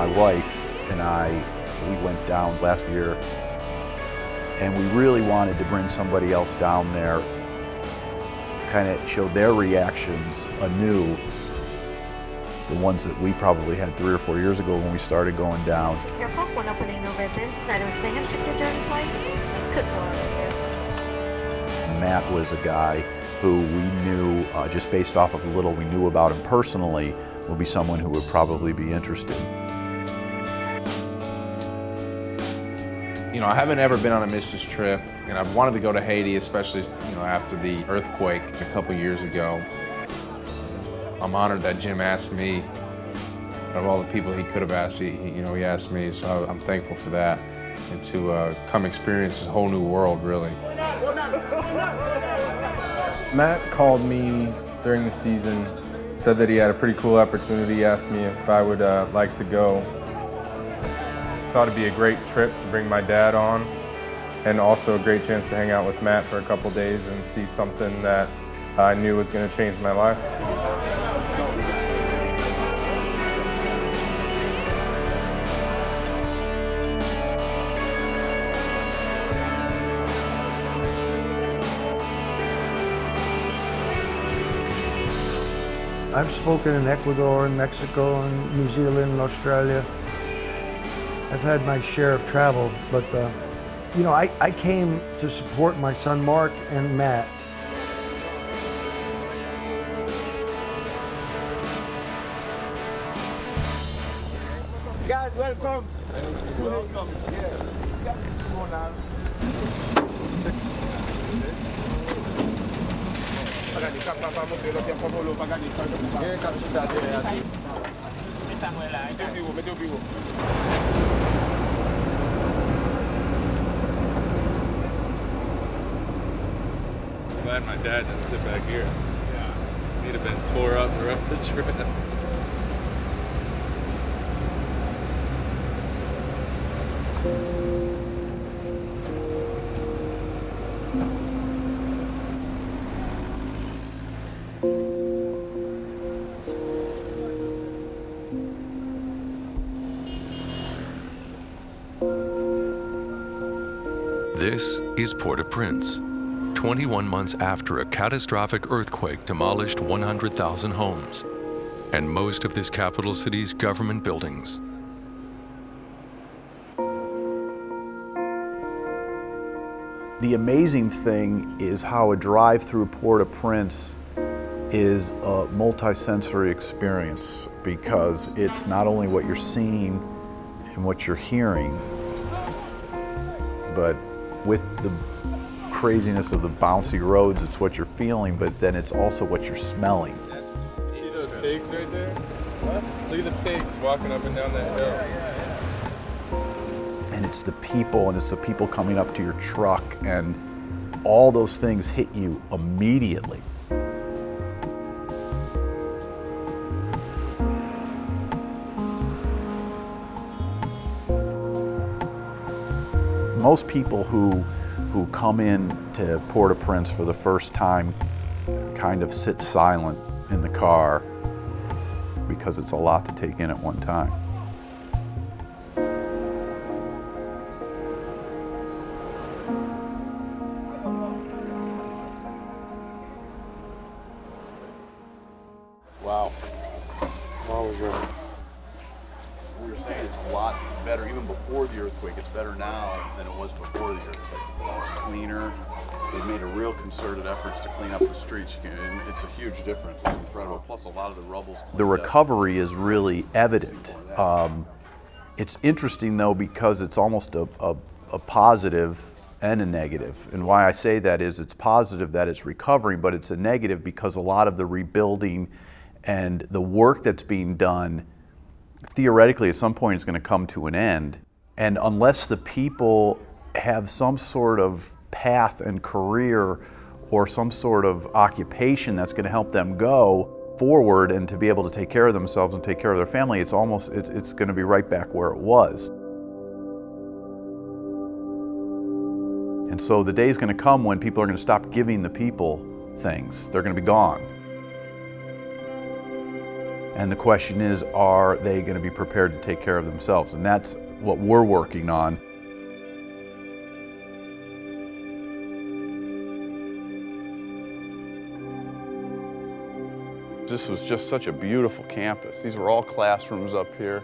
my wife and we went down last year, and we really wanted to bring somebody else down there, kind of show their reactions anew, the ones that we probably had 3 or 4 years ago when we started going down. Careful when opening the ribbon. That is may have shifted during flight. Could blow out here. Matt was a guy who we knew, just based off of the little we knew about him personally, would be someone who would probably be interested. You know, I haven't ever been on a missions trip, and I've wanted to go to Haiti, especially, you know, after the earthquake a couple years ago. I'm honored that Jim asked me. Of all the people he could have asked, he asked me, so I'm thankful for that, and to come experience this whole new world, really. Matt called me during the season, said that he had a pretty cool opportunity, asked me if I would like to go. Thought it'd be a great trip to bring my dad on, and also a great chance to hang out with Matt for a couple days and see something that I knew was going to change my life. I've spoken in Ecuador and Mexico and New Zealand and Australia. I've had my share of travel, but you know, I came to support my son Mark and Matt. Guys, welcome. Welcome. Yeah. This is going on. Glad my dad didn't sit back here. Yeah. He'd have been tore up the rest of the trip. This is Port-au-Prince, 21 months after a catastrophic earthquake demolished 100,000 homes and most of this capital city's government buildings. The amazing thing is how a drive through Port-au-Prince is a multi-sensory experience, because it's not only what you're seeing and what you're hearing, but with the craziness of the bouncy roads, it's what you're feeling, but then it's also what you're smelling. See those pigs right there? What? Look at the pigs walking up and down that hill. And it's the people, and it's the people coming up to your truck, and all those things hit you immediately. Most people who come in to Port-au-Prince for the first time kind of sit silent in the car because it's a lot to take in at one time. Wow. What was your... We were saying it's a lot better, even before the earthquake. It's better now than it was before the earthquake. It's cleaner. They've made a real concerted efforts to clean up the streets. And it's a huge difference. It's incredible. Plus, a lot of the rubble's cleaned up. The recovery is really evident. It's interesting, though, because it's almost a positive and a negative. And why I say that is it's positive that it's recovering, but it's a negative because a lot of the rebuilding and the work that's being done theoretically at some point is going to come to an end. And unless the people have some sort of path and career or some sort of occupation that's going to help them go forward and to be able to take care of themselves and take care of their family, it's going to be right back where it was. And so the day's going to come when people are going to stop giving the people things. They're going to be gone. And the question is, are they going to be prepared to take care of themselves? And that's what we're working on. This was just such a beautiful campus. These were all classrooms up here.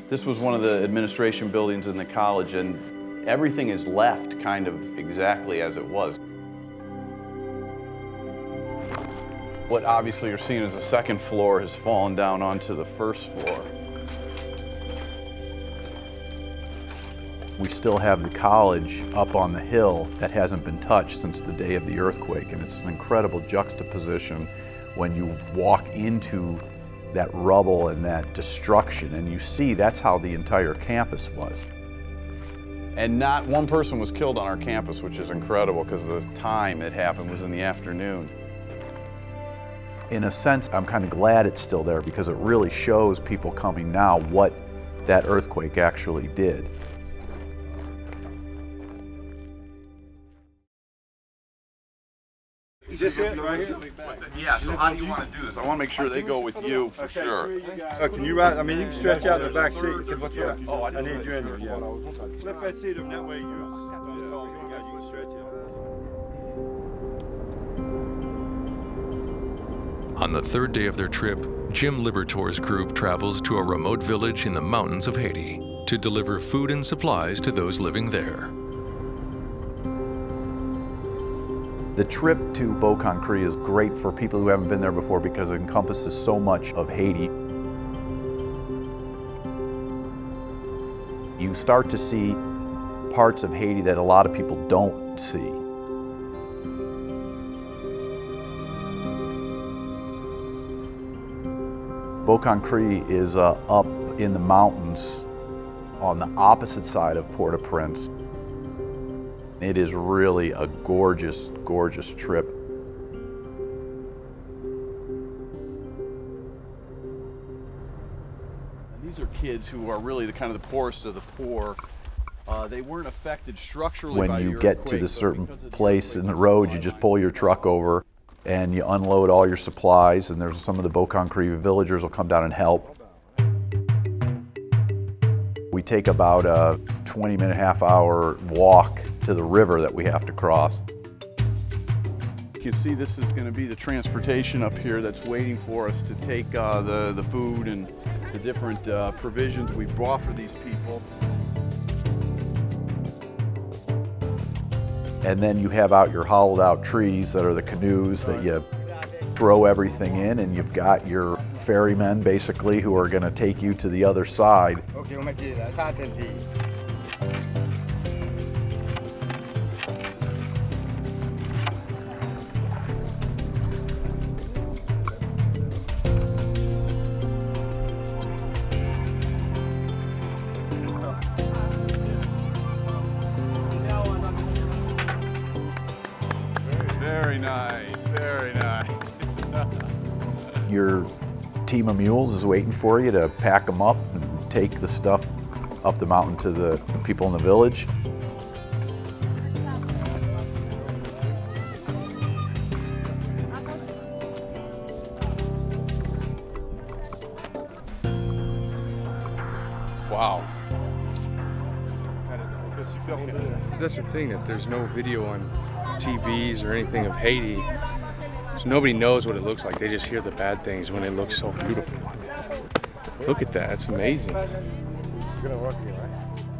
This was one of the administration buildings in the college, and everything is left kind of exactly as it was. What obviously you're seeing is the second floor has fallen down onto the first floor. We still have the college up on the hill that hasn't been touched since the day of the earthquake, and it's an incredible juxtaposition when you walk into that rubble and that destruction, and you see that's how the entire campus was. And not one person was killed on our campus, which is incredible because the time it happened was in the afternoon. In a sense, I'm kind of glad it's still there because it really shows people coming now what that earthquake actually did. Is this it right here? Yeah, so how do you want to do this? I want to make sure they go with you for sure. Can you ride? I mean, you can stretch out in the back seat. Oh, I need you in there, yeah. Flip that seat up, that way you can stretch it. On the third day of their trip, Jim Libertor's group travels to a remote village in the mountains of Haiti to deliver food and supplies to those living there. The trip to Beauconcree is great for people who haven't been there before because it encompasses so much of Haiti. You start to see parts of Haiti that a lot of people don't see. Beauconcree is up in the mountains on the opposite side of Port-au-Prince. It is really a gorgeous, gorgeous trip. These are kids who are really the kind of the poorest of the poor. They weren't affected structurally by the earthquake. When you get to the certain place in the road, you just pull your truck over and you unload all your supplies, and there's some of the Beauconcree villagers will come down and help. We take about a 20-minute, half-hour walk to the river that we have to cross. You can see this is going to be the transportation up here that's waiting for us to take the food and the different provisions we brought for these people. And then you have out your hollowed out trees that are the canoes that you throw everything in, and you've got your ferrymen basically who are going to take you to the other side. Very nice, very nice. Your team of mules is waiting for you to pack them up and take the stuff up the mountain to the people in the village. Wow. That's the thing, that there's no video on TVs or anything of Haiti. So nobody knows what it looks like. They just hear the bad things when it looks so beautiful. Look at that, it's amazing.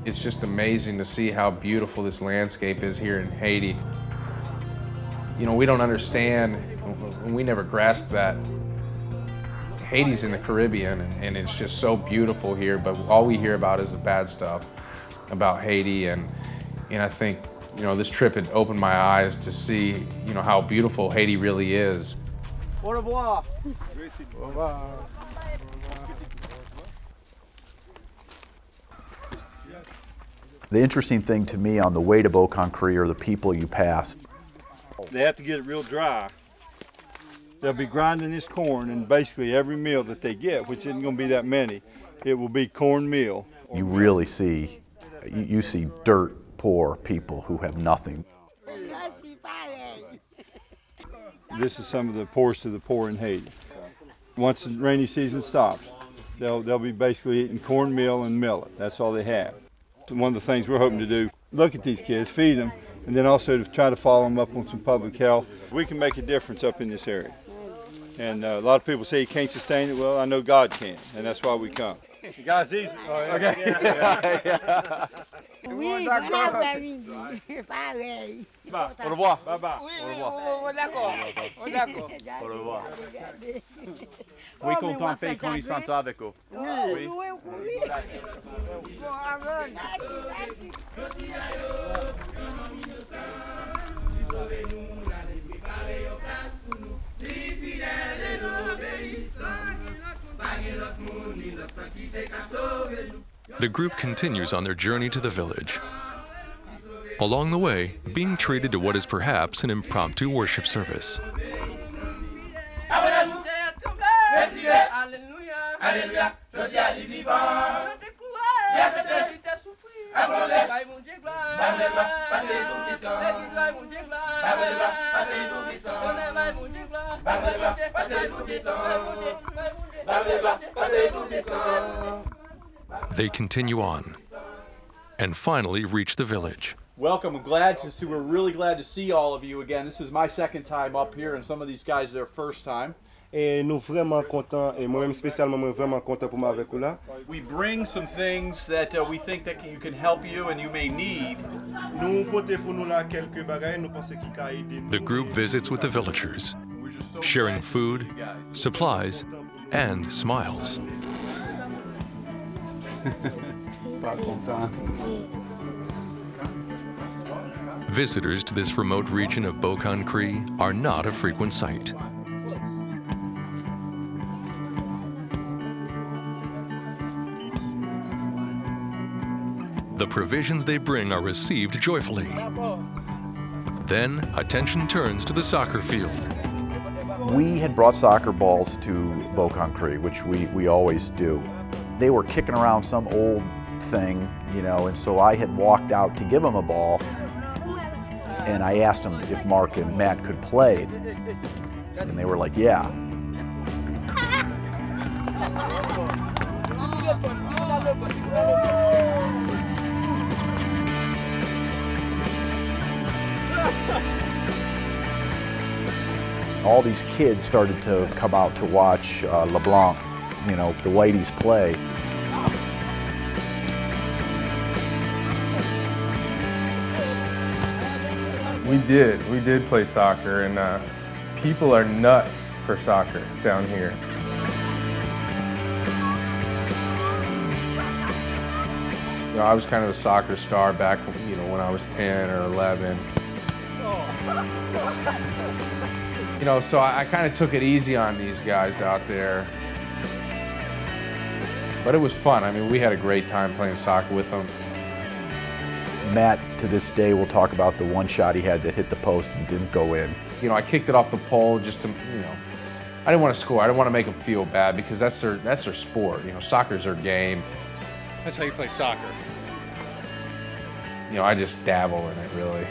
It's just amazing to see how beautiful this landscape is here in Haiti. You know, we don't understand, and we never grasp that. Haiti's in the Caribbean, and it's just so beautiful here, but all we hear about is the bad stuff about Haiti, and I think, you know, this trip had opened my eyes to see, you know, how beautiful Haiti really is. Au revoir. Au revoir. The interesting thing to me on the way to Beauconcree are the people you pass. They have to get it real dry. They'll be grinding this corn, and basically every meal that they get, which isn't going to be that many, it will be cornmeal. You really see, you see dirt poor people who have nothing. This is some of the poorest of the poor in Haiti. Once the rainy season stops, they'll be basically eating cornmeal and millet. That's all they have. One of the things we're hoping to do, look at these kids, feed them, and then also to try to follow them up on some public health. We can make a difference up in this area. And a lot of people say you can't sustain it. Well, I know God can, and that's why we come. You guys, these. Oh, yeah. Okay. Yeah. Oui, voilà, pareil. Au revoir. Bye bye. D'accord. D'accord. Au revoir. Oui, content de faire connaissance avec vous. Oui. The group continues on their journey to the village. Along the way, being treated to what is perhaps an impromptu worship service. They continue on and finally reach the village. Welcome. We're really glad to see all of you again. This is my second time up here, and some of these guys their first time. Et nous vraiment contents, et moi-même spécialement vraiment content pour m'avoir avec vous là. We bring some things that we think that you can help you and you may need. Nous porter pour nous là quelques bagages, nous pensons qu'il peut aider nous. The group visits with the villagers, sharing food, supplies, and smiles. Visitors to this remote region of Beaucancré are not a frequent sight. The provisions they bring are received joyfully. Then, attention turns to the soccer field. We had brought soccer balls to Beaucancré, which we always do. They were kicking around some old thing, you know, and so I had walked out to give them a ball, and I asked them if Mark and Matt could play, and they were like, yeah. All these kids started to come out to watch LeBlanc, you know, the Whiteys play. We did play soccer, and people are nuts for soccer down here. You know, I was kind of a soccer star back, you know, when I was 10 or 11. You know, so I kind of took it easy on these guys out there. But it was fun. I mean, we had a great time playing soccer with them. Matt, to this day, will talk about the one shot he had that hit the post and didn't go in. You know, I kicked it off the pole just to, you know, I didn't want to score. I didn't want to make them feel bad because that's their sport. You know, soccer's their game. That's how you play soccer. You know, I just dabble in it, really.